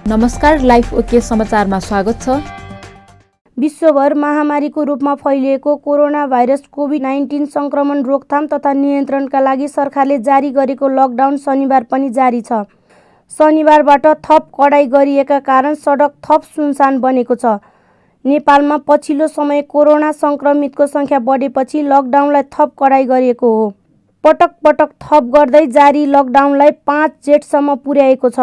नमस्कार, life okay समाचारमा स्वागत छ। विश्वभर महामारीको रूपमा फैलिएको कोरोना भाइरस कोभिड-19 संक्रमण रोकथाम तथा नियन्त्रणका लागि सरकारले जारी गरेको लकडाउन शनिबार पनि जारी छ। शनिबारबाट थप कडाई गरिएका कारण सडक थप सुनसान बनेको छ। नेपालमा पछिल्लो समय कोरोना संक्रमितको संख्या बढेपछि लकडाउनलाई थप कडाई गरिएको हो। पटक थप गर्दै जारी लकडाउनलाई 5 जेठसम्म पुर्याएको छ।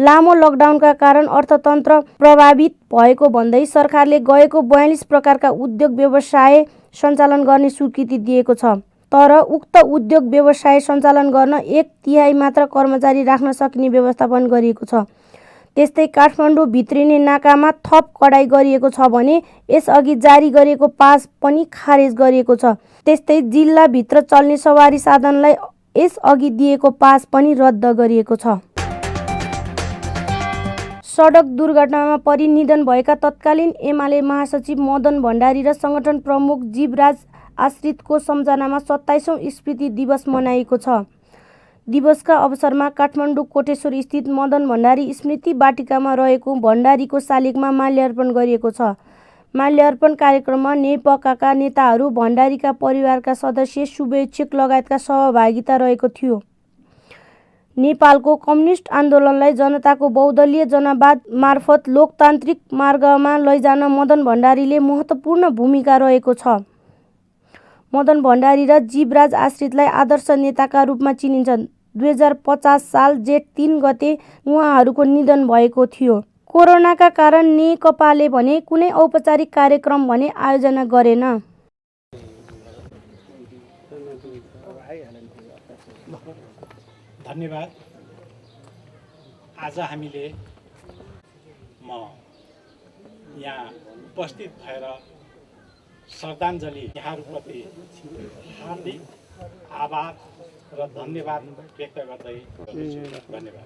लामो लकडाउनका कारण अर्थतन्त्र प्रभावित भएको भन्दै सरकारले गएको 42 प्रकारका उद्योग व्यवसाय सञ्चालन गर्ने स्वीकृति दिएको छ। तर उक्त उद्योग व्यवसाय सञ्चालन गर्न 1/3 मात्र कर्मचारी राख्न सकिने व्यवस्थापन गरिएको छ। त्यस्तै काठमाडौँ भित्रिने नाकामा थप कडाई गरिएको छ भने यसअघि जारी गरिएको पास पनि खारेज गरिएको छ। त्यस्तै जिल्लाभित्र चल्ने सवारी साधनलाई यसअघि दिएको पास पनि रद्द गरिएको छ। सडक दुर्घटनामा परि निधन भएका तत्कालीन एमाले महासचिव मदन भण्डारी र संगठन प्रमुख जीवराज आश्रितको सम्झनामा 27औं स्मृति दिवस मनाइएको छ। दिवसका अवसरमा काठमाडौँ कोटेश्वर स्थित मदन भण्डारी स्मृति वाटिकामा रहेको भण्डारीको शालिगमा माल्यार्पण गरिएको छ। माल्यार्पण कार्यक्रममा नेपकाका नेताहरू, भण्डारीका परिवारका सदस्य, शुभेच्छुक लगायतका सहभागिता रहेको थियो। नेपालको कम्युनिस्ट आन्दोलनलाई जनताको बहुदलीय जनवाद मार्फत लोकतान्त्रिक मार्गमा लैजान मदन भण्डारीले महत्त्वपूर्ण भूमिका रहेको छ। मदन भण्डारी र जीवराज आश्रितलाई आदर्श नेताका रूपमा चिनिन्छ। 2050 साल जेठ 3 गते उहाँहरूको निधन भएको थियो। कोरोनाका कारण नेकपाले भने कुनै औपचारिक कार्यक्रम भने आयोजना गरेन। धन्यवाद। आज हामीले म यहाँ उपस्थित भएर श्रद्धाञ्जली यहाँहरूप्रति हार्दिक आभार र धन्यवाद व्यक्त गर्दै धन्यवाद।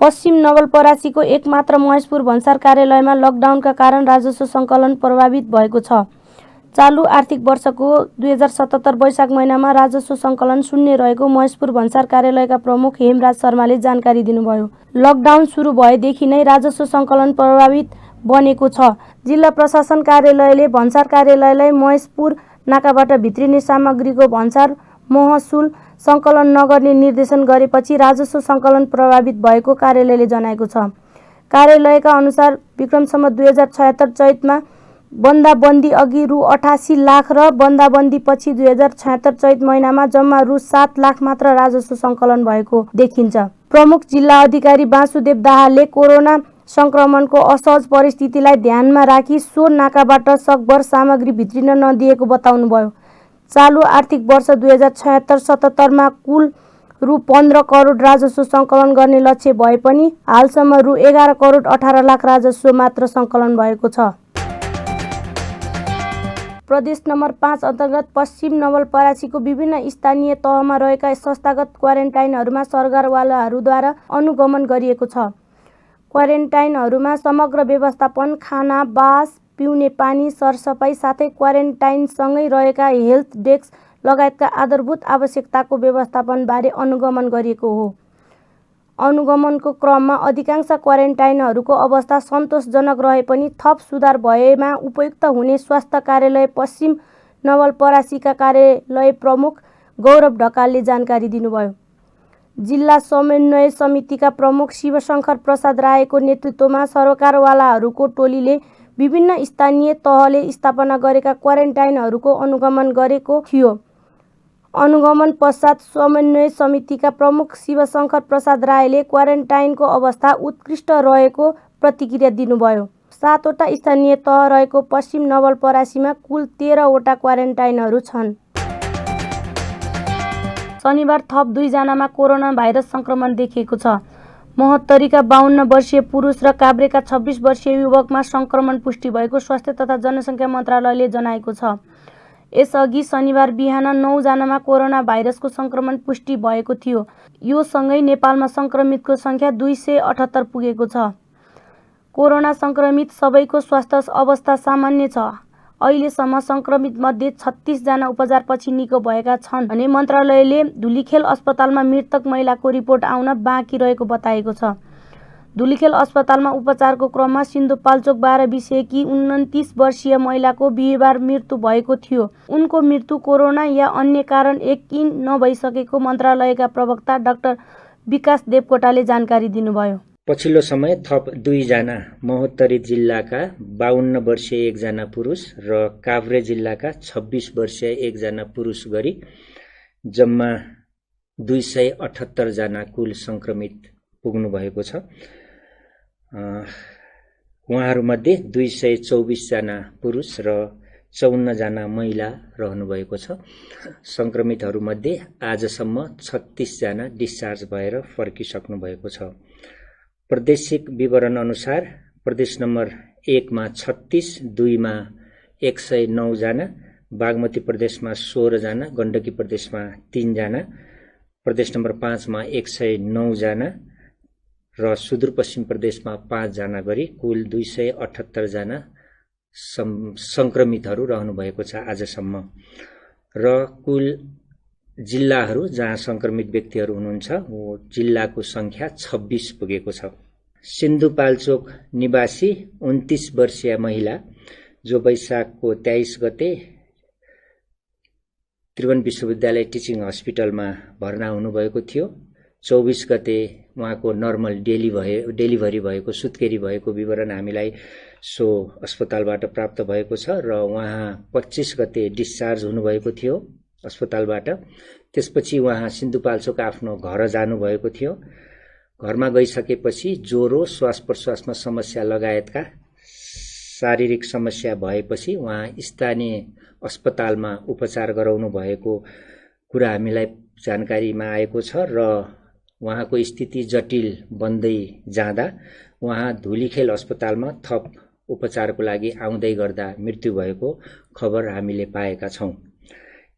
पश्चिम नवलपरासीको एकमात्र महेशपुर भन्सार कार्यालयमा लकडाउनका कारण राजस्व सङ्कलन प्रभावित भएको छ। चालु आर्थिक वर्षको 2077 वैशाख महिनामा राजस्व सङ्कलन शून्य रहेको महेशपुर भन्सार कार्यालयका प्रमुख हेमराज शर्माले जानकारी दिनुभयो। लकडाउन सुरु भएदेखि नै राजस्व सङ्कलन प्रभावित बनेको छ। जिल्ला प्रशासन कार्यालयले भन्सार कार्यालयलाई महेशपुर नाकाबाट भित्रिने सामग्रीको भन्सार महसुल सङ्कलन नगर्ने निर्देशन गरेपछि राजस्व सङ्कलन प्रभावित भएको कार्यालयले जनाएको छ। कार्यालयका अनुसार विक्रमसम्म 2076 चैतमा बन्दाबन्दी अघि रु 88 लाख र बन्दाबन्दी पछि 2076 चैत महिनामा जम्मा रु 7 लाख मात्र राजस्व सङ्कलन भएको देखिन्छ। प्रमुख जिल्ला अधिकारी वासुदेव दाहालले कोरोना सङ्क्रमणको असहज परिस्थितिलाई ध्यानमा राखी सो नाकाबाट सकभर सामग्री भित्रिन नदिएको बताउनुभयो। चालु आर्थिक वर्ष 2076-77 मा कुल रु 15 करोड राजस्व सङ्कलन गर्ने लक्ष्य भए पनि हालसम्म रु 11 करोड 18 लाख राजस्व मात्र सङ्कलन भएको छ। प्रदेश नम्बर 5 अन्तर्गत पश्चिम नवलपरासीको विभिन्न स्थानीय तहमा रहेका संस्थागत क्वारेन्टाइनहरूमा सरकारवालाहरूद्वारा अनुगमन गरिएको छ। क्वारेन्टाइनहरूमा समग्र व्यवस्थापन, खाना, बास, पिउने पानी, सरसफाइ साथै क्वारेन्टाइनसँगै रहेका हेल्थ डेस्क लगायतका आधारभूत आवश्यकताको व्यवस्थापनबारे अनुगमन गरिएको हो। अनुगमनको क्रममा अधिकांश क्वारेन्टाइनहरूको अवस्था सन्तोषजनक रहे पनि थप सुधार भएमा उपयुक्त हुने स्वास्थ्य कार्यालय पश्चिम नवलपरासीका कार्यालय प्रमुख गौरव ढकालले जानकारी दिनुभयो। जिल्ला समन्वय समितिका प्रमुख शिवशङ्कर प्रसाद रायको नेतृत्वमा सरकारवालाहरूको टोलीले विभिन्न स्थानीय तहले स्थापना गरेका क्वारेन्टाइनहरूको अनुगमन गरेको थियो। अनुगमन पश्चात समन्वय समितिका प्रमुख शिवशङ्कर प्रसाद रायले क्वारेन्टाइनको अवस्था उत्कृष्ट रहेको प्रतिक्रिया दिनुभयो। 7 वटा स्थानीय तह रहेको पश्चिम नवलपरासीमा कुल 13 वटा क्वारेन्टाइनहरू छन्। शनिबार थप 2 जनामा कोरोना भाइरस सङ्क्रमण देखिएको छ। महोत्तरीका 52 वर्षीय पुरुष र काभ्रेका 26 वर्षीय युवकमा सङ्क्रमण पुष्टि भएको स्वास्थ्य तथा जनसङ्ख्या मन्त्रालयले जनाएको छ। यसअघि शनिबार बिहान 9 जनामा कोरोना भाइरसको सङ्क्रमण पुष्टि भएको थियो। यो सँगै नेपालमा सङ्क्रमितको सङ्ख्या 278 पुगेको छ। कोरोना सङ्क्रमित सबैको स्वास्थ्य अवस्था सामान्य छ। अहिलेसम्म सङ्क्रमित मध्ये 36 जना उपचारपछि निको भएका छन् भने मन्त्रालयले धुलीखेल अस्पतालमा मृतक महिलाको रिपोर्ट आउन बाँकी रहेको बताएको छ। धुलीखेल अस्पतालमा उपचारको क्रममा सिन्धुपाल्चोक 12 विषयकी 29 वर्षीय महिलाको बिहिबार मृत्यु भएको थियो। उनको मृत्यु कोरोना या अन्य कारण यकिन नभइसकेको मन्त्रालयका प्रवक्ता डाक्टर विकास देवकोटाले जानकारी दिनुभयो। पछिल्लो समय थप 2 जना महोत्तरी जिल्लाका 52 वर्षीय 1 जना पुरुष र काभ्रे जिल्लाका 26 वर्षीय 1 जना पुरुष गरी जम्मा 278 जना कुल संक्रमित पुग्नु भएको छ। उहाँहरूमध्ये 224 जना पुरुष र 54 जना महिला रहनु भएको छ। संक्रमितहरूमध्ये आजसम्म 36 जना डिस्चार्ज भएर फर्किसक्नु भएको छ। प्रादेशिक विवरण अनुसार प्रदेश नम्बर 1 मा 36, 2 मा 109 जना, बागमती प्रदेशमा 16 जना, गण्डकी प्रदेशमा 3 जना, प्रदेश नम्बर 5 मा 109 जना र सुदूरपश्चिम प्रदेशमा 5 जना गरी कुल 278 जना संक्रमितहरू रहनु भएको छ आजसम्म। र कुल जिल्लाहरू जहाँ संक्रमित व्यक्तिहरू हुनुहुन्छ वो जिल्लाको संख्या 26 पुगेको छ। सिन्धुपाल्चोक निवासी 29 वर्षीय महिला जो वैशाखको 23 गते त्रिभुवन विश्वविद्यालय टिचिङ हस्पिटलमा भर्ना हुनुभएको थियो। 24 गते उहाँको नर्मल डेलिभरी भएको सुत्केरी भएको विवरण हामीलाई सो अस्पतालबाट प्राप्त भएको छ र उहाँ 25 गते डिस्चार्ज हुनुभएको थियो अस्पतालबाट। त्यसपछि उहाँ सिन्धुपाल्चोक आफ्नो घर जानुभएको थियो। घरमा गइसकेपछि ज्वरो, श्वास प्रश्वासमा समस्या लगायतका शारीरिक समस्या भएपछि उहाँ स्थानीय अस्पतालमा उपचार गराउनु भएको कुरा हामीलाई जानकारीमा आएको छ र उहाँको स्थिति जटिल बन्दै जाँदा उहाँ धुलीखेल अस्पतालमा थप उपचारको लागि आउँदै गर्दा मृत्यु भएको खबर हामीले पाएका छौं।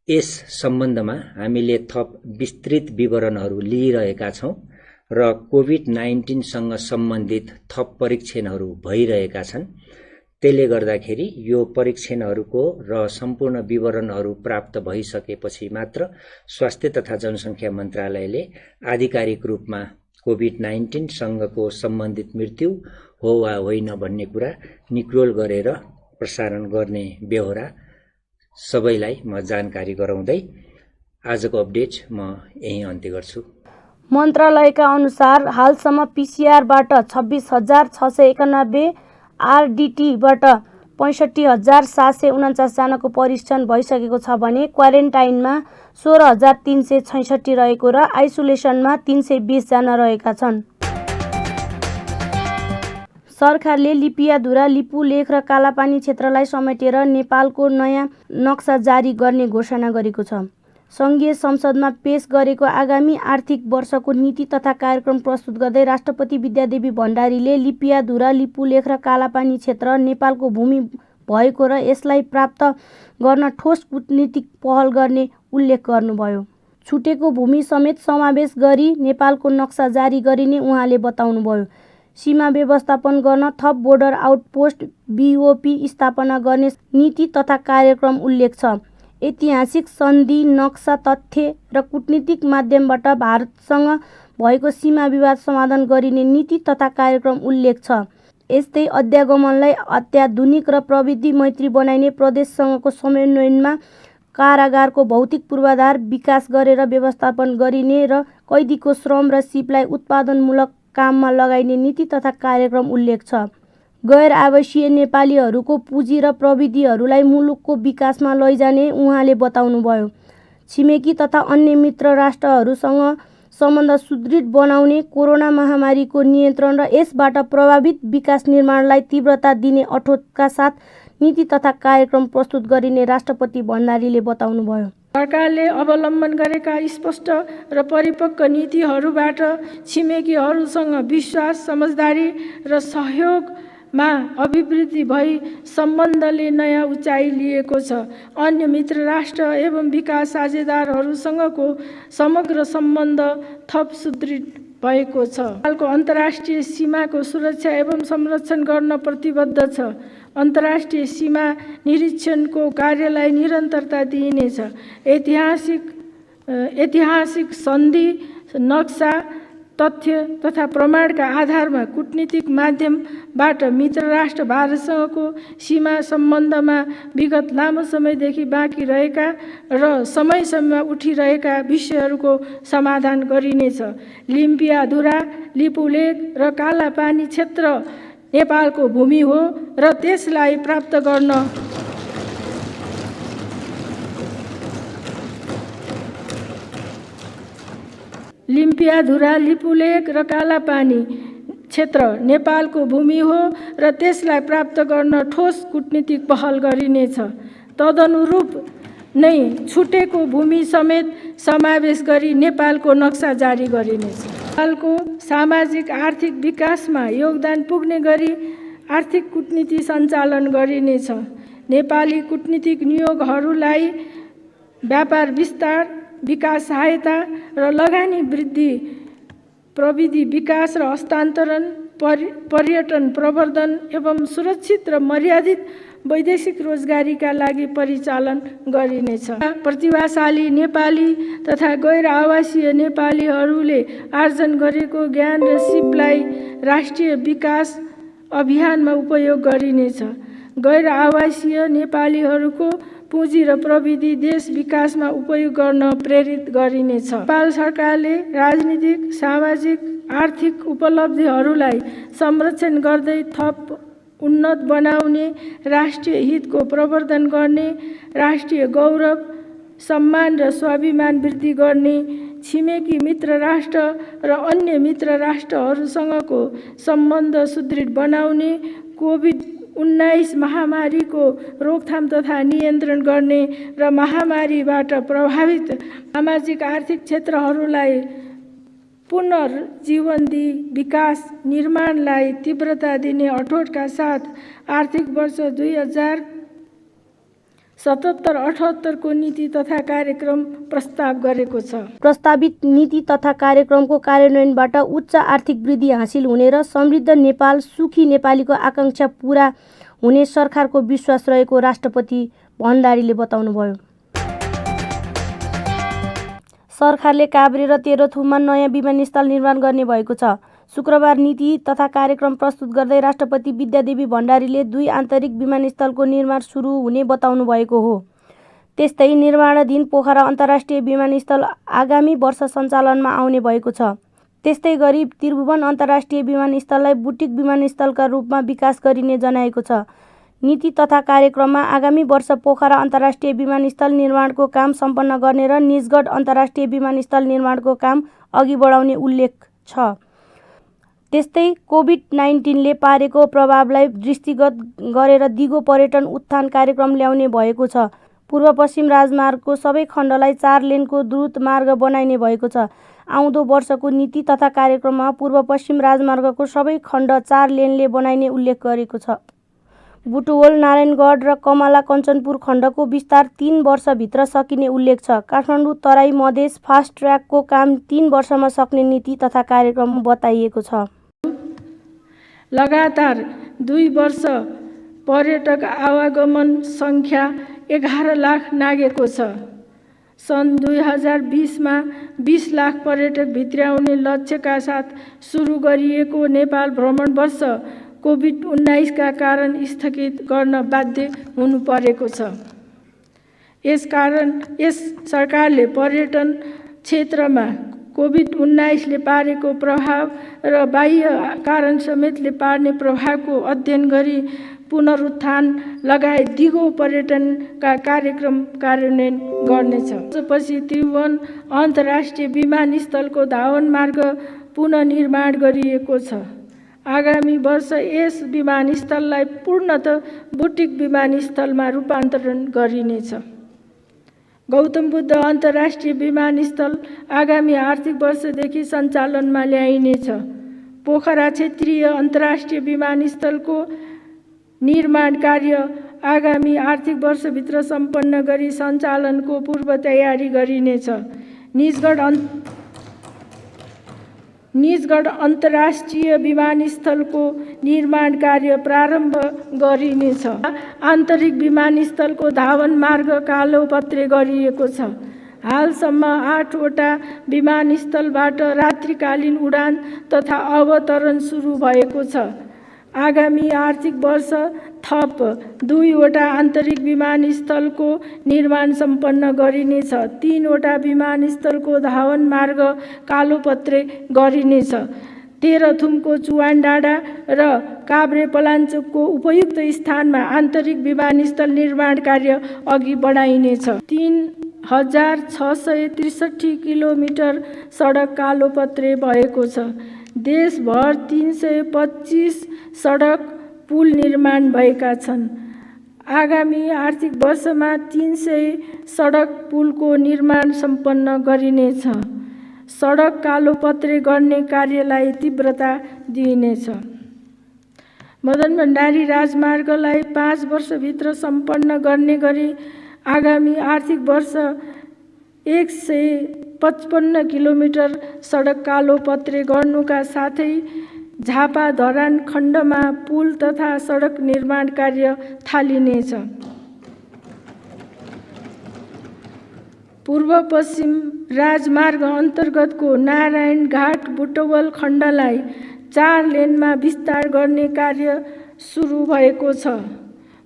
यस सम्बन्धमा हामीले थप विस्तृत विवरणहरू लिइरहेका छौं र कोभिड-19 सँग सम्बन्धित थप परीक्षणहरू भइरहेका छन्। त्यसले गर्दाखेरि यो परीक्षणहरूको र सम्पूर्ण विवरणहरू प्राप्त भइसकेपछि मात्र स्वास्थ्य तथा जनसङ्ख्या मन्त्रालयले आधिकारिक रूपमा कोभिड-19 सँगको सम्बन्धित मृत्यु हो वा होइन भन्ने कुरा निक्रोल गरेर प्रसारण गर्ने बेहोरा सबैलाई म जानकारी गराउँदै आजको अपडेट म यही अन्त्य गर्छु। मन्त्रालयका अनुसार हालसम्म पीसीआरबाट 26,691, आरडीटीबाट 65,749 जनाको परीक्षण भइसकेको छ भने क्वारेन्टाइनमा 16,366 रहेको र आइसोलेसनमा 320 जना रहेका छन्। सरकारले लिपियाधुरा, लिपुलेख र कालापानी क्षेत्रलाई समेटेर नेपालको नयाँ नक्सा जारी गर्ने घोषणा गरेको छ। संघीय संसदमा पेश गरेको आगामी आर्थिक वर्षको नीति तथा कार्यक्रम प्रस्तुत गर्दै राष्ट्रपति विद्यादेवी भण्डारीले लिपियाधुरा, लिपुलेख र कालापानी क्षेत्र नेपालको भूमि भएको र यसलाई प्राप्त गर्न ठोस कूटनीतिक पहल गर्ने उल्लेख गर्नुभयो। छुटेको भूमि समेत समावेश गरी नेपालको नक्सा जारी गरिने उहाँले बताउनुभयो। सीमा व्यवस्थापन गर्न थप बोर्डर आउटपोस्ट बीओपी स्थापना गर्ने नीति तथा कार्यक्रम उल्लेख छ। ऐतिहासिक सन्धि नक्सा तथ्य र कूटनीतिक माध्यमबाट भारतसँग भएको सीमा विवाद समाधान गरिने नीति तथा कार्यक्रम उल्लेख छ। यस्तै अध्यागमनलाई अत्याधुनिक र प्रविधि मैत्री बनाइने प्रदेशसँगको समन्वयनमा कारागारको भौतिक पूर्वाधार विकास गरेर व्यवस्थापन गरिने र कैदीको श्रम र सिपलाई उत्पादनमूलक काममा लगाइने नीति तथा कार्यक्रम उल्लेख छ। गैर आवासीय नेपालीहरूको पुँजी र प्रविधिहरूलाई मुलुकको विकासमा लैजाने उहाँले बताउनुभयो। छिमेकी तथा अन्य मित्र राष्ट्रहरूसँग सम्बन्ध सुदृढ बनाउने, कोरोना महामारीको नियन्त्रण र यसबाट प्रभावित विकास निर्माणलाई तीव्रता दिने अठोटका साथ नीति तथा कार्यक्रम प्रस्तुत गरिने राष्ट्रपति भण्डारीले बताउनुभयो। सरकारले अवलम्बन गरेका स्पष्ट र परिपक्व नीतिहरूबाट छिमेकीहरूसँग विश्वास, समझदारी र सहयोगमा अभिवृद्धि भई सम्बन्धले नयाँ उचाइ लिएको छ। अन्य मित्र राष्ट्र एवं विकास साझेदारहरूसँगको समग्र सम्बन्ध थप सुदृढ भएको छ। नेपालको अन्तर्राष्ट्रिय सीमाको सुरक्षा एवं संरक्षण गर्न प्रतिबद्ध छ। अन्तर्राष्ट्रिय सीमा निरीक्षणको कार्यलाई निरन्तरता दिइनेछ। ऐतिहासिक सन्धि, नक्सा, तथ्य तथा प्रमाणका आधारमा कूटनीतिक माध्यमबाट मित्र राष्ट्र भारतसँगको सीमा सम्बन्धमा विगत लामो समयदेखि बाँकी रहेका र समयसम्म उठिरहेका विषयहरूको समाधान गरिनेछ। लिम्पियाधुरा, लिपुलेक र कालापानी क्षेत्र नेपालको भूमि हो र त्यसलाई प्राप्त गर्न लिम्पियाधुरा, लिपुलेक र कालापानी क्षेत्र नेपालको भूमि हो र त्यसलाई प्राप्त गर्न ठोस कूटनीतिक पहल गरिनेछ। तदनुरूप नै छुटेको भूमि समेत समावेश गरी नेपालको नक्सा जारी गरिनेछ। नेपालको सामाजिक आर्थिक विकासमा योगदान पुग्ने गरी आर्थिक कूटनीति सञ्चालन गरिनेछ। नेपाली कूटनीतिक नियोगहरूलाई व्यापार विस्तार, विकास सहायता र लगानी वृद्धि, प्रविधि विकास र हस्तान्तरण, पर्यटन प्रवर्धन एवं सुरक्षित र मर्यादित वैदेशिक रोजगारीका लागि परिचालन गरिनेछ। प्रतिभाशाली नेपाली तथा गैर आवासीय नेपालीहरूले आर्जन गरेको ज्ञान र सिपलाई राष्ट्रिय विकास अभियानमा उपयोग गरिनेछ। गैर आवासीय नेपालीहरूको पुँजी र प्रविधि देश विकासमा उपयोग गर्न प्रेरित गरिनेछ। नेपाल सरकारले राजनीतिक, सामाजिक, आर्थिक उपलब्धिहरूलाई संरक्षण गर्दै थप उन्नत बनाउने, राष्ट्रिय हितको प्रवर्धन गर्ने, राष्ट्रिय गौरव, सम्मान र स्वाभिमान वृद्धि गर्ने, छिमेकी मित्र राष्ट्र र अन्य मित्र राष्ट्रहरूसँगको सम्बन्ध सुदृढ बनाउने, कोभिड-19 महामारीको रोकथाम तथा नियन्त्रण गर्ने र महामारीबाट प्रभावित सामाजिक आर्थिक क्षेत्रहरूलाई पुनर्जीवन्दी विकास निर्माणलाई तीव्रता दिने अठोटका साथ आर्थिक वर्ष 2077-78 को नीति तथा कार्यक्रम प्रस्ताव गरेको छ। प्रस्तावित नीति तथा कार्यक्रमको कार्यान्वयनबाट उच्च आर्थिक वृद्धि हासिल हुने र समृद्ध नेपाल, सुखी नेपालीको आकांक्षा पूरा हुने सरकारको विश्वास रहेको राष्ट्रपति भण्डारीले बताउनुभयो। सरकारले काभ्रे र तेह्रथुममा नयाँ विमानस्थल निर्माण गर्ने भएको छ। शुक्रबार नीति तथा कार्यक्रम प्रस्तुत गर्दै राष्ट्रपति विद्यादेवी भण्डारीले 2 आन्तरिक विमानस्थलको निर्माण सुरु हुने बताउनु भएको हो। त्यस्तै निर्माणाधीन पोखरा अन्तर्राष्ट्रिय विमानस्थल आगामी वर्ष सञ्चालनमा आउने भएको छ। त्यस्तै गरी त्रिभुवन अन्तर्राष्ट्रिय विमानस्थललाई बुटिक विमानस्थलका रूपमा विकास गरिने जनाएको छ। नीति तथा कार्यक्रममा आगामी वर्ष पोखरा अन्तर्राष्ट्रिय विमानस्थल निर्माणको काम सम्पन्न गर्ने र निजगढ अन्तर्राष्ट्रिय विमानस्थल निर्माणको काम अघि बढाउने उल्लेख छ। त्यस्तै कोभिड-19ले पारेको प्रभावलाई दृष्टिगत गरेर दिगो पर्यटन उत्थान कार्यक्रम ल्याउने भएको छ। पूर्व पश्चिम राजमार्गको सबै खण्डलाई 4 लेनको द्रुत मार्ग बनाइने भएको छ। आउँदो वर्षको नीति तथा कार्यक्रममा पूर्व पश्चिम राजमार्गको सबै खण्ड 4 लेनले बनाइने उल्लेख गरेको छ। बुटवल, नारायणगढ र कमला कञ्चनपुर खण्डको विस्तार 3 वर्षभित्र सकिने उल्लेख छ। काठमाडौँ तराई मधेस फास्ट ट्र्याकको काम 3 वर्षमा सक्ने नीति तथा कार्यक्रम बताइएको छ। लगातार 2 वर्ष पर्यटक आवागमन सङ्ख्या 11 लाख नागेको छ। सन् 2020मा 20 लाख पर्यटक भित्र्याउने लक्ष्यका साथ सुरु गरिएको नेपाल भ्रमण वर्ष कोभिड-19 का कारण स्थगित गर्न बाध्य हुनु परेको छ। यसकारण यस सरकारले पर्यटन क्षेत्रमा कोभिड-19ले पारेको प्रभाव र बाह्य कारण समेतले पार्ने प्रभावको अध्ययन गरी पुनरुत्थान लगायत दिगो पर्यटनका कार्यक्रम कार्यान्वयन गर्नेछ। त्यसपछि त्रिभुवन अन्तर्राष्ट्रिय विमानस्थलको धावन मार्ग पुनर्निर्माण गरिएको छ। आगामी वर्ष यस विमानस्थललाई पूर्णतः बुटिक विमानस्थलमा रूपान्तरण गरिनेछ। गौतम बुद्ध अन्तर्राष्ट्रिय विमानस्थल आगामी आर्थिक वर्षदेखि सञ्चालनमा ल्याइनेछ। पोखरा क्षेत्रीय अन्तर्राष्ट्रिय विमानस्थलको निर्माण कार्य आगामी आर्थिक वर्षभित्र सम्पन्न गरी सञ्चालनको निजगढ अन्तर्राष्ट्रिय विमानस्थलको निर्माण कार्य प्रारम्भ गरिनेछ। आन्तरिक विमानस्थलको धावन मार्ग कालोपत्रे गरिएको छ। हालसम्म 8वटा विमानस्थलबाट रात्रिकालीन उडान तथा अवतरण सुरु भएको छ। आगामी आर्थिक वर्ष थप 2वटा आन्तरिक विमानस्थलको निर्माण सम्पन्न गरिनेछ। 3वटा विमानस्थलको धावन मार्ग कालोपत्रे गरिनेछ। तेह्रथुमको चुवान डाँडा र काभ्रे पलाञ्चोकको उपयुक्त स्थानमा आन्तरिक विमानस्थल निर्माण कार्य अघि बढाइनेछ। 3663 किलोमिटर सडक कालोपत्रे भएको छ। देशभर 325 सडक पुल निर्माण भएका छन्। आगामी आर्थिक वर्षमा 300 सडक पुलको निर्माण सम्पन्न गरिनेछ। सडक कालोपत्रे गर्ने कार्यलाई तीव्रता दिइनेछ। मदन भण्डारी राजमार्गलाई 5 वर्षभित्र सम्पन्न गर्ने गरी आगामी आर्थिक वर्ष 155 किलोमिटर सडक कालोपत्रे गर्नुका साथै झापा धरान खण्डमा पुल तथा सडक निर्माण कार्य थालिनेछ। पूर्व पश्चिम राजमार्ग अन्तर्गतको नारायण घाट बुटवल खण्डलाई 4 लेनमा विस्तार गर्ने कार्य सुरु भएको छ।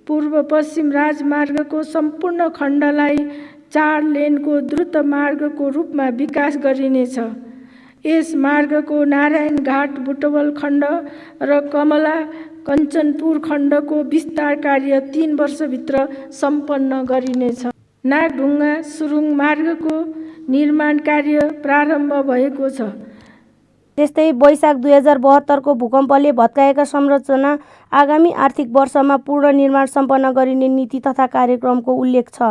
पूर्व पश्चिम राजमार्गको सम्पूर्ण खण्डलाई 4 लेनको द्रुत मार्गको रूपमा विकास गरिनेछ। यस मार्गको नारायण घाट बुटवल खण्ड र कमला कञ्चनपुर खण्डको विस्तार कार्य 3 वर्षभित्र सम्पन्न गरिनेछ। नागढुङ्गा सुरुङ मार्गको निर्माण कार्य प्रारम्भ भएको छ। त्यस्तै वैशाख 2072 को भूकम्पले भत्काएका संरचना आगामी आर्थिक वर्षमा पूर्ण निर्माण सम्पन्न गरिने नीति तथा कार्यक्रमको उल्लेख छ।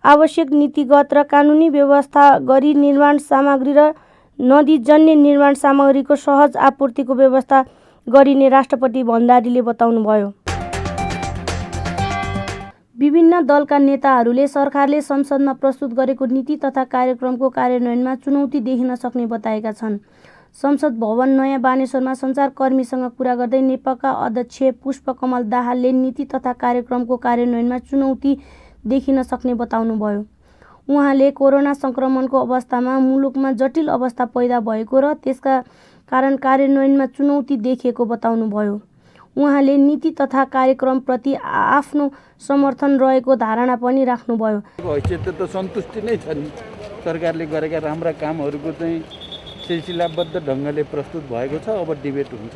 आवश्यक नीतिगत र कानुनी व्यवस्था गरी निर्माण सामग्री र नदीजन्य निर्माण सामग्रीको सहज आपूर्तिको व्यवस्था गरिने राष्ट्रपति भण्डारीले बताउनुभयो। विभिन्न दलका नेताहरूले सरकारले संसदमा प्रस्तुत गरेको नीति तथा कार्यक्रमको कार्यान्वयनमा चुनौती देखिन सक्ने बताएका छन्। संसद भवन नयाँ बानेश्वरमा सञ्चारकर्मीसँग कुरा गर्दै नेकपा अध्यक्ष पुष्पकमल दाहालले नीति तथा कार्यक्रमको कार्यान्वयनमा चुनौती देखिन सक्ने बताउनुभयो। उहाँले कोरोना सङ्क्रमणको अवस्थामा मुलुकमा जटिल अवस्था पैदा भएको र त्यसका कारण कार्यान्वयनमा चुनौती देखिएको बताउनुभयो। उहाँले नीति तथा कार्यक्रमप्रति आफ्नो समर्थन रहेको धारणा पनि राख्नुभयो। हैसियत त सन्तुष्टि नै छ नि। सरकारले गरेका राम्रा कामहरूको चाहिँ सिलसिलाबद्ध ढङ्गले प्रस्तुत भएको छ। अब डिबेट हुन्छ,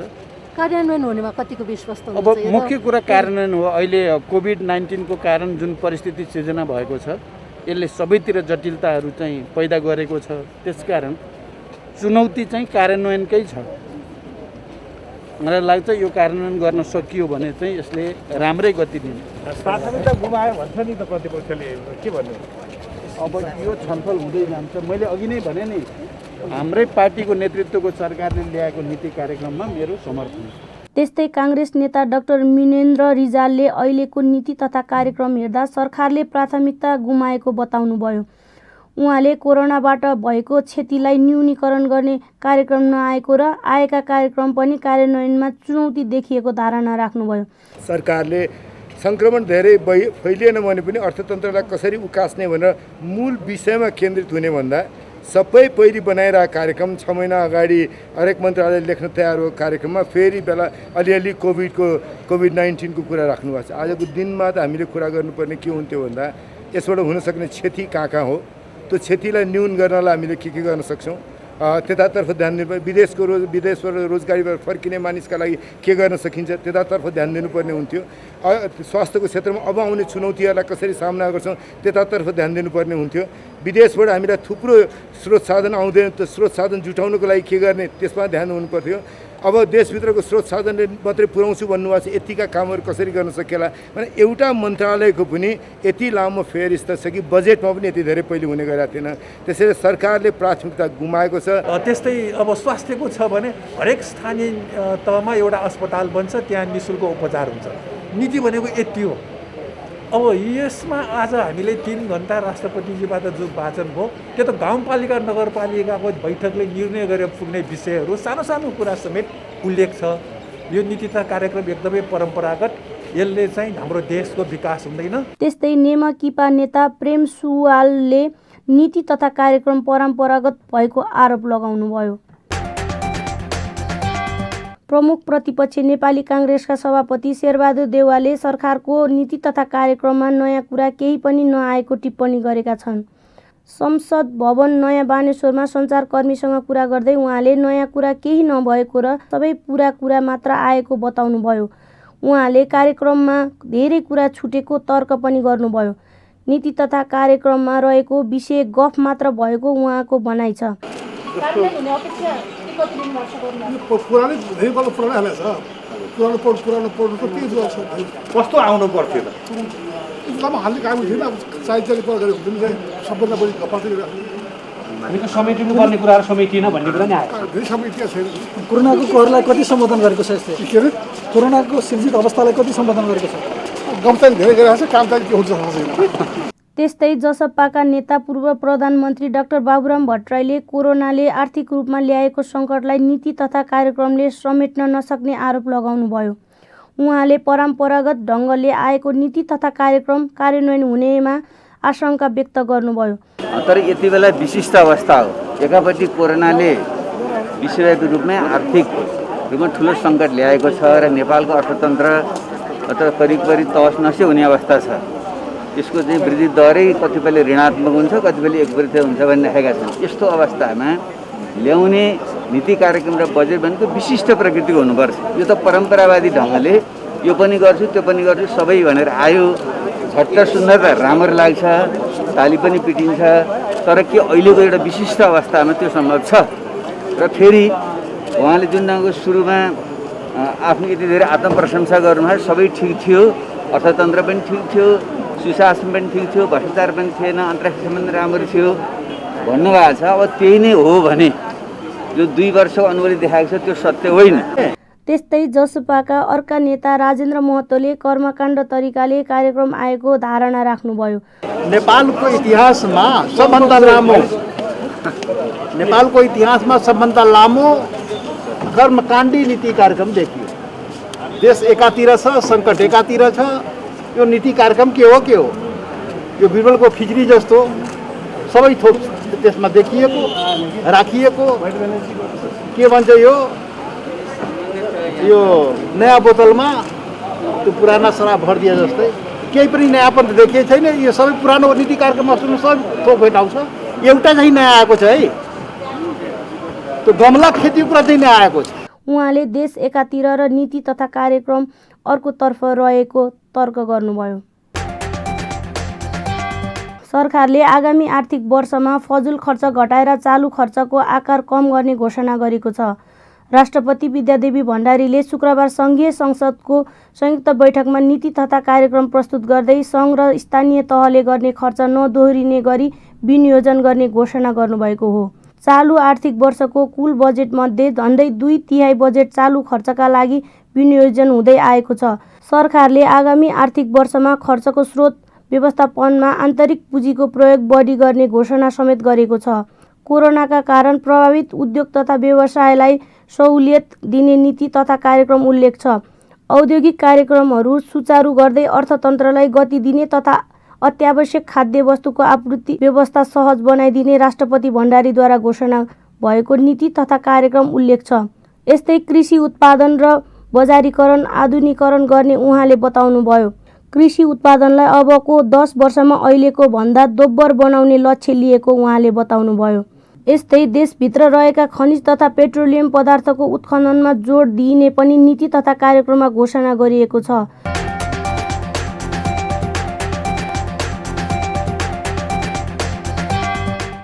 कार्यान्वयन हुनेमा कतिको विश्वास अब मुख्य कुरा कार्यान्वयन हो। अहिले कोभिड-19 को कारण जुन परिस्थिति सिर्जना भएको छ यसले सबैतिर जटिलताहरू चाहिँ पैदा गरेको छ। त्यसकारण चुनौती चाहिँ कार्यान्वयनकै छ। मलाई लाग्छ यो कार्यान्वयन गर्न सकियो भने चाहिँ यसले राम्रै गति दिन्छ। प्राथमिकता गुमायो भन्छ नि त प्रतिपक्षले, के भन्नु? अब यो छलफल हुँदै जान्छ। मैले अघि नै भने नि हाम्रै पार्टीको नेतृत्वको सरकारले ल्याएको नीति कार्यक्रममा मेरो समर्थन छ। त्यस्तै काङ्ग्रेस नेता डाक्टर मिनेन्द्र रिजालले अहिलेको नीति तथा कार्यक्रम हेर्दा सरकारले प्राथमिकता गुमाएको बताउनुभयो। उहाँले कोरोनाबाट भएको क्षतिलाई न्यूनीकरण गर्ने कार्यक्रम नआएको र आएका कार्यक्रम पनि कार्यान्वयनमा चुनौती देखिएको धारणा राख्नुभयो। सरकारले सङ्क्रमण धेरै फैलिएन भने पनि अर्थतन्त्रलाई कसरी उकास्ने भनेर मूल विषयमा केन्द्रित हुने भन्दा सबै पहिली बनाइरहेको कार्यक्रम 6 महिना अगाडि हरेक मन्त्रालय लेख्न तयार भएको कार्यक्रममा फेरि बेला अलिअलि कोभिड-19 को कुरा राख्नुभएको छ। आजको दिनमा त हामीले कुरा गर्नुपर्ने के हुन्थ्यो भन्दा यसबाट हुनसक्ने क्षति कहाँ हो, त्यो क्षतिलाई न्यून गर्नलाई हामीले के गर्न सक्छौँ त्यतातर्फ ध्यान दिनु। विदेशबाट रोजगारीबाट फर्किने मानिसका लागि के गर्न सकिन्छ त्यतातर्फ ध्यान दिनुपर्ने हुन्थ्यो। स्वास्थ्यको क्षेत्रमा अब आउने चुनौतीहरूलाई कसरी सामना गर्छौँ त्यतातर्फ ध्यान दिनुपर्ने हुन्थ्यो। विदेशबाट हामीलाई थुप्रो स्रोत साधन आउँदैन, त्यो स्रोत साधन जुटाउनको लागि के गर्ने त्यसमा ध्यान हुनुपर्थ्यो। अब देशभित्रको स्रोत साधनले मात्रै पुर्याउँछु भन्नुभएको छ, यतिका कामहरू कसरी गर्न सकिएला भने एउटा मन्त्रालयको पनि यति लामो फेरस्त छ कि बजेटमा पनि यति धेरै पहिले हुने गरेको थिएन। त्यसैले सरकारले प्राथमिकता गुमाएको छ। त्यस्तै अब स्वास्थ्यको छ भने हरेक स्थानीय तहमा एउटा अस्पताल बन्छ, त्यहाँ निःशुल्क उपचार हुन्छ। नीति भनेको यति हो। अब यसमा आज हामीले 3 घन्टा राष्ट्रपतिजीबाट जो वाचन भयो त्यो त गाउँपालिका नगरपालिकाको बैठकले निर्णय गरेर पुग्ने विषयहरू सानो सानो कुरा समेत उल्लेख छ। यो नीति तथा कार्यक्रम एकदमै परम्परागत, यसले चाहिँ हाम्रो देशको विकास हुँदैन। त्यस्तै नेमाकिपा नेता प्रेम सुवालले नीति तथा कार्यक्रम परम्परागत भएको आरोप लगाउनुभयो। प्रमुख प्रतिपक्ष नेपाली काङ्ग्रेसका सभापति शेरबहादुर देउवाले सरकारको नीति तथा कार्यक्रममा नयाँ कुरा केही पनि नआएको टिप्पणी गरेका छन्। संसद भवन नयाँ बानेश्वरमा सञ्चारकर्मीसँग कुरा गर्दै उहाँले नयाँ कुरा केही नभएको र सबै पुरा कुरा मात्र आएको बताउनुभयो। उहाँले कार्यक्रममा धेरै कुरा छुटेको तर्क पनि गर्नुभयो। नीति तथा कार्यक्रममा रहेको विषय गफ मात्र भएको उहाँको भनाइ छ। कस्तो आउनु पर्थ्यो त? हामीको समेटिनु पर्ने कुराहरू समेटिएन भन्ने कुरा नि आयो। कोरोनाको कहरलाई कति सम्बोधन गरेको छ यसले? कोरोनाको सिर्जित अवस्थालाई कति सम्बोधन गरेको छ? त्यस्तै जसपाका नेता पूर्व प्रधानमन्त्री डाक्टर बाबुराम भट्टराईले कोरोनाले आर्थिक रूपमा ल्याएको सङ्कटलाई नीति तथा कार्यक्रमले समेट्न नसक्ने आरोप लगाउनुभयो। उहाँले परम्परागत ढङ्गले आएको नीति तथा कार्यक्रम कार्यान्वयन हुनेमा आशंका व्यक्त गर्नुभयो। तर यति बेला विशिष्ट अवस्था हो। एकापट्टि कोरोनाले विश्वव्यापी रूपमै आर्थिक रूपमा ठुलो सङ्कट ल्याएको छ र नेपालको अर्थतन्त्र अथवा करिब तहस नसे हुने अवस्था छ। यसको चाहिँ वृद्धि दरै कतिपयले ऋणात्मक हुन्छ, कतिपयले एकवृत्त हुन्छ भन्ने राखेका छन्। यस्तो अवस्थामा ल्याउने नीति कार्यक्रम र बजेट भनेको विशिष्ट प्रकृतिको हुनुपर्छ। यो त परम्परावादी ढङ्गले यो पनि गर्छु त्यो पनि गर्छु सबै भनेर आयो, झट्ट सुन्दा त राम्रो लाग्छ, ताली पनि पिटिन्छ। तर के अहिलेको एउटा विशिष्ट अवस्थामा त्यो सम्भव छ? र फेरि उहाँले जुन ढङ्गको सुरुमा आफ्नो यति धेरै आत्मप्रशंसा गर्नुभयो, सबै ठिक थियो, अर्थतन्त्र पनि ठिक थियो, सुशासन पनि ठिक थियो, भ्रष्टाचार पनि थिएन, अन्तर्राष्ट्रिय सम्बन्ध राम्रो थियो भन्नुभएको छ। अब त्यही नै हो भने जो 2 वर्षको अनुभूति देखाएको छ त्यो सत्य होइन। त्यस्तै जसपाका अर्का नेता राजेन्द्र महतोले कर्मकाण्ड तरिकाले कार्यक्रम आएको धारणा राख्नुभयो। नेपालको इतिहासमा सबभन्दा लामो कर्मकाण्डी नीति कार्यक्रम देखियो। देश एकातिर छ, सङ्कट एकातिर छ, यो नीति कार्यक्रम के हो? यो बिरबलको खिचडी जस्तो सबै थोक त्यसमा देखिएको राखिएको। के भन्छ यो नयाँ बोतलमा त्यो पुराना शराब भरिदिए जस्तै केही पनि नयाँपन त देखिएको छैन। यो सबै पुरानो नीति कार्यक्रम सुन्नु सबै थोक भेटाउँछ। एउटा चाहिँ नयाँ आएको छ है, त्यो गमला खेती कुरा चाहिँ नयाँ आएको छ। उहाँले देश एकातिर र नीति तथा कार्यक्रम अर्कोतर्फ रहेको तर्क गर्नुभयो। सरकारले आगामी आर्थिक वर्षमा फजुल खर्च घटाएर चालु खर्चको आकार कम गर्ने घोषणा गरेको छ। राष्ट्रपति विद्यादेवी भण्डारीले शुक्रबार सङ्घीय संसदको संयुक्त बैठकमा नीति तथा कार्यक्रम प्रस्तुत गर्दै सङ्घ र स्थानीय तहले गर्ने खर्च नदोहोरिने गरी विनियोजन गर्ने घोषणा गर्नुभएको हो। चालु आर्थिक वर्षको कुल बजेटमध्ये झन्डै 2/3 बजेट चालु खर्चका लागि विनियोजन हुँदै आएको छ। सरकारले आगामी आर्थिक वर्षमा खर्चको स्रोत व्यवस्थापनमा आन्तरिक पुँजीको प्रयोग बढी गर्ने घोषणा समेत गरेको छ। कोरोनाका कारण प्रभावित उद्योग तथा व्यवसायलाई सहुलियत दिने नीति तथा कार्यक्रम उल्लेख छ। औद्योगिक कार्यक्रमहरू सुचारू गर्दै अर्थतन्त्रलाई गति दिने तथा अत्यावश्यक खाद्य वस्तुको आपूर्ति व्यवस्था सहज बनाइदिने राष्ट्रपति भण्डारीद्वारा घोषणा भएको नीति तथा कार्यक्रम उल्लेख छ। यस्तै कृषि उत्पादन र बजारीकरण आधुनिकीकरण गर्ने उहाँले बताउनुभयो। कृषि उत्पादनलाई अबको 10 वर्षमा अहिलेको भन्दा दोब्बर बनाउने लक्ष्य लिएको उहाँले बताउनुभयो। यस्तै देशभित्र रहेका खनिज तथा पेट्रोलियम पदार्थको उत्खननमा जोड दिइने पनि नीति तथा कार्यक्रममा घोषणा गरिएको छ।